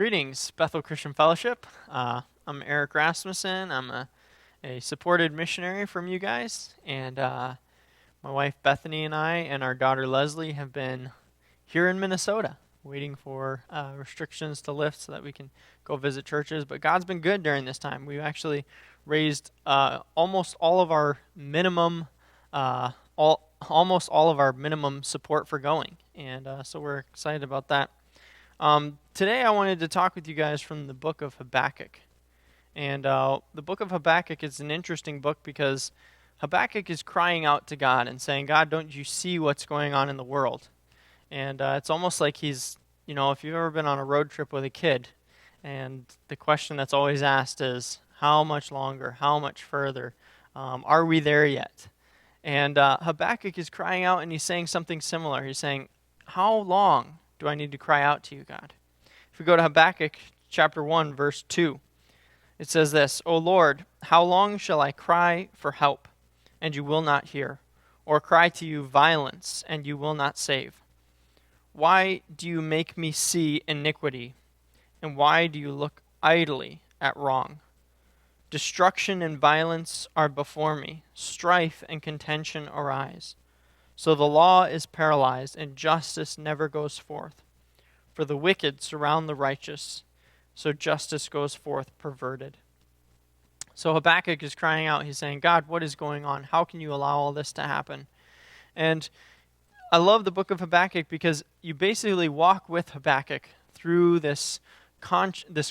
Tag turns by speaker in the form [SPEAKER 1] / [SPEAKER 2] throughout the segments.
[SPEAKER 1] Greetings, Bethel Christian Fellowship. I'm Eirik Rasmussen. I'm a supported missionary from you guys, and my wife Bethany and I and our daughter Leslie have been here in Minnesota waiting for restrictions to lift so that we can go visit churches. But God's been good during this time. We've actually raised almost all of our minimum almost all of our minimum support for going, and so we're excited about that. Today I wanted to talk with you guys from the book of Habakkuk. And the book of Habakkuk is an interesting book because Habakkuk is crying out to God and saying, God, don't you see what's going on in the world? And it's almost like he's, if you've ever been on a road trip with a kid, and the question that's always asked is, how much longer, how much further, are we there yet? And Habakkuk is crying out and he's saying something similar. He's saying, how long do I need to cry out to you, God? If we go to Habakkuk chapter 1, verse 2, it says this, O Lord, how long shall I cry for help, and you will not hear, or cry to you violence, and you will not save? Why do you make me see iniquity, and why do you look idly at wrong? Destruction and violence are before me, strife and contention arise. So the law is paralyzed, and justice never goes forth. For the wicked surround the righteous, so justice goes forth perverted. So Habakkuk is crying out. He's saying, God, what is going on? How can you allow all this to happen? And I love the book of Habakkuk because you basically walk with Habakkuk through this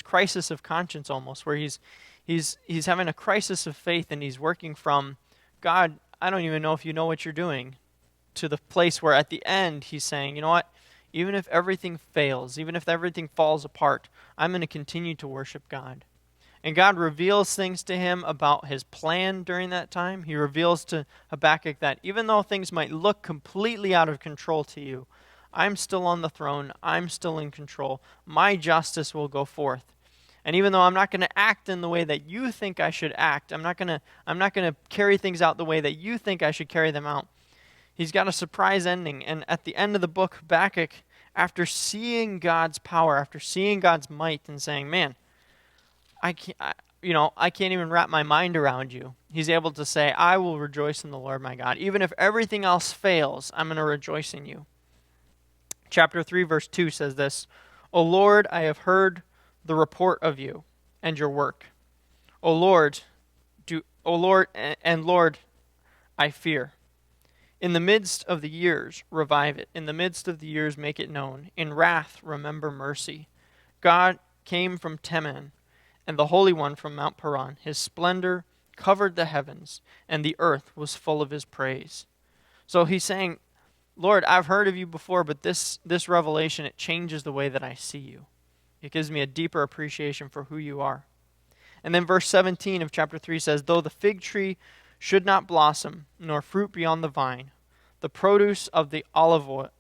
[SPEAKER 1] crisis of conscience almost, where he's having a crisis of faith, and he's working from, God, I don't even know if you know what you're doing, to the place where at the end he's saying, you know what, even if everything fails, even if everything falls apart, I'm going to continue to worship God. And God reveals things to him about his plan during that time. He reveals to Habakkuk that even though things might look completely out of control to you, I'm still on the throne, I'm still in control, my justice will go forth. And even though I'm not going to act in the way that you think I should act, I'm not going to carry things out the way that you think I should carry them out, he's got a surprise ending. And at the end of the book, Habakkuk, after seeing God's power, after seeing God's might and saying, man, I can't even wrap my mind around you, he's able to say, I will rejoice in the Lord my God. Even if everything else fails, I'm going to rejoice in you. Chapter 3, verse 2 says this, O Lord, I have heard the report of you and your work. O Lord, I fear. In the midst of the years, revive it. In the midst of the years, make it known. In wrath, remember mercy. God came from Teman, and the Holy One from Mount Paran. His splendor covered the heavens, and the earth was full of his praise. So he's saying, Lord, I've heard of you before, but this revelation, it changes the way that I see you. It gives me a deeper appreciation for who you are. And then verse 17 of chapter 3 says, though the fig tree should not blossom, nor fruit be on the vine, the produce of olive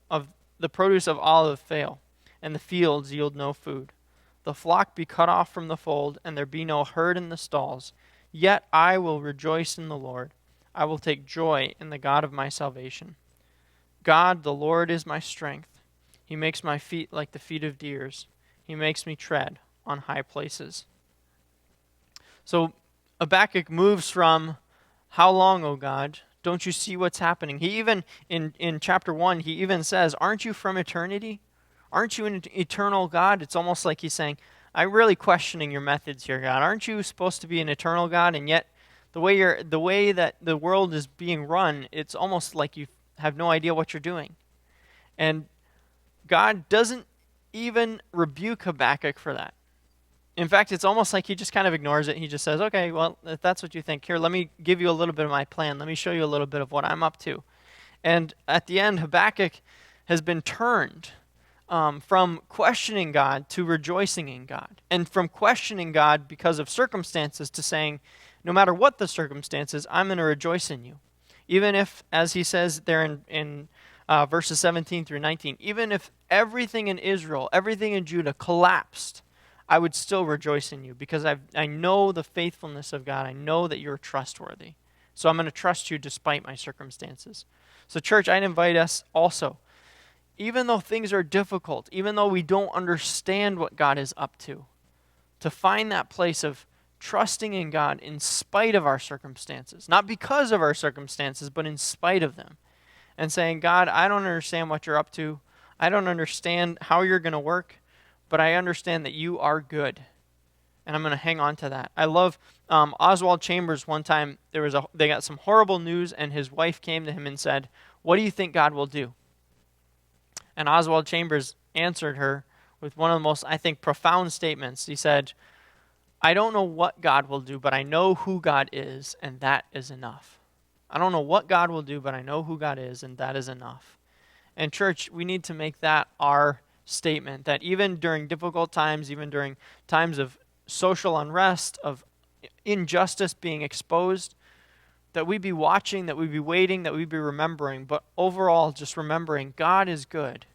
[SPEAKER 1] fail, and the fields yield no food. The flock be cut off from the fold, and there be no herd in the stalls. Yet I will rejoice in the Lord. I will take joy in the God of my salvation. God, the Lord, is my strength. He makes my feet like the feet of deers. He makes me tread on high places. So Habakkuk moves from, how long, O God? Don't you see what's happening? He even, in chapter 1, he even says, aren't you from eternity? Aren't you an eternal God? It's almost like he's saying, I'm really questioning your methods here, God. Aren't you supposed to be an eternal God? And yet, the way that the world is being run, it's almost like you have no idea what you're doing. And God doesn't even rebuke Habakkuk for that. In fact, it's almost like he just kind of ignores it. He just says, okay, well, if that's what you think, here, let me give you a little bit of my plan. Let me show you a little bit of what I'm up to. And at the end, Habakkuk has been turned from questioning God to rejoicing in God. And from questioning God because of circumstances to saying, no matter what the circumstances, I'm going to rejoice in you. Even if, as he says there in verses 17 through 19, even if everything in Israel, everything in Judah collapsed, I would still rejoice in you because I know the faithfulness of God. I know that you're trustworthy. So I'm going to trust you despite my circumstances. So church, I'd invite us also, even though things are difficult, even though we don't understand what God is up to find that place of trusting in God in spite of our circumstances, not because of our circumstances, but in spite of them, and saying, God, I don't understand what you're up to. I don't understand how you're going to work, but I understand that you are good, and I'm going to hang on to that. I love Oswald Chambers. One time they got some horrible news, and his wife came to him and said, what do you think God will do? And Oswald Chambers answered her with one of the most, I think, profound statements. He said, I don't know what God will do, but I know who God is, and that is enough. I don't know what God will do, but I know who God is, and that is enough. And church, we need to make that our statement, that even during difficult times, even during times of social unrest, of injustice being exposed, that we be watching, that we be waiting, that we be remembering, but overall just remembering God is good.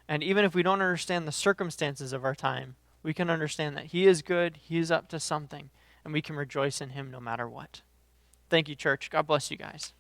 [SPEAKER 1] And even if we don't understand the circumstances of our time, we can understand that he is good, he is up to something, and we can rejoice in him no matter what. Thank you, church. God bless you guys.